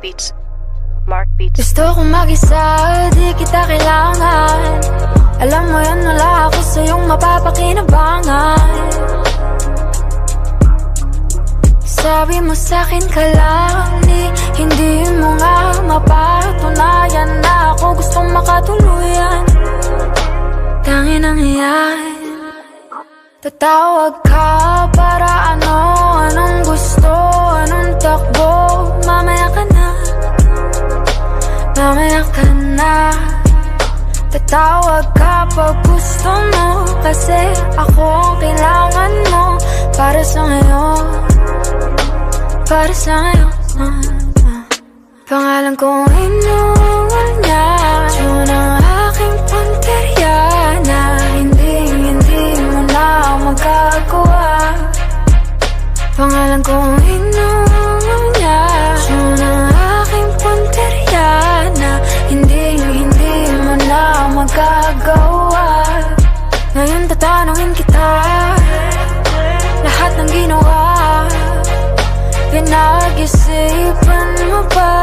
Beats. Mark Beats. Gusto kong mag-isa, di kita kailangan. Alam mo yan, wala ako sa iyong mapapakinabangan. Sabi mo sa'kin ka lang, hindi mo nga mapatunayan na ako gustong makatuluyan. Tangin ang iyan, tatawag ka para ano, anong gusto, anong takbo. Mamaya ka na, mamaya ka na. Tatawag ka pag gusto mo, kasi ako ang kailangan mo. Para sa ngayon, para sa ngayon. Pangalan kong inuwal niya, yun ang aking punteriya, na hindi mo na magagawa. Pangalan kong inuwal niya, yun ang aking punteriya, na hindi mo na magagawa. Ngayon tatanungin kita, lahat ng ginawa, pinag-isipan mo ba?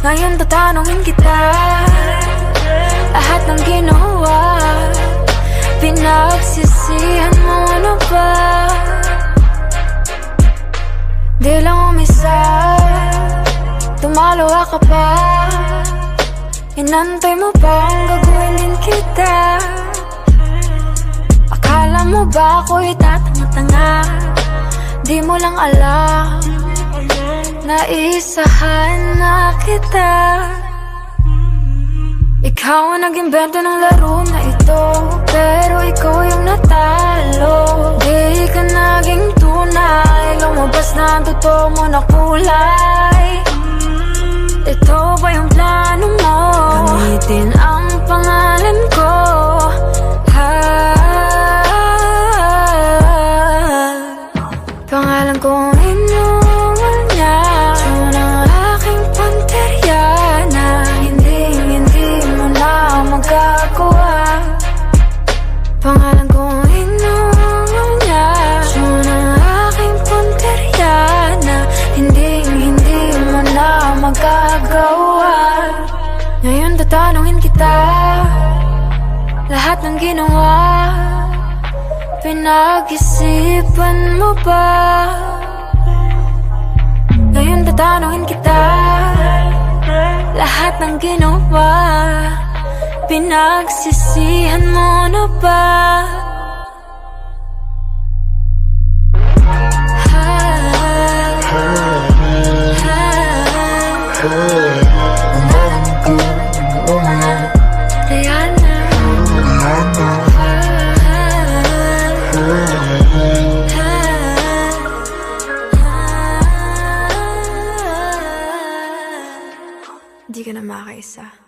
Ngayon tatanungin kita, lahat ng ginawa, pinagsisihan mo na ba? Di lang umisa, tumalawa ka pa. Inantay mo ba ang gagawin din kita? Akala mo ba ako'y tatanga-tanga? Di mo lang alam, naisahan na kita. Ikaw ang nag-imbento ng laro na ito, pero ikaw yung natalo. Di ka naging tunay, lumabas na ang totoo mo na kulay. Ito ba yung plano mo? Gamitin ang pangalan ko, pangalan kong inuwal niya, yun ang aking punteriya, na hindi mo na magagawa. Pangalan kong inuwal niya, yun ang aking punteriya, na hindi mo na magagawa. Ngayon tatanungin kita, lahat ng ginawa, pinag-isipan mo ba? Ngayon tatanungin kita, lahat ng ginawa, pinagsisihan mo na ba? Di ka na makaisa.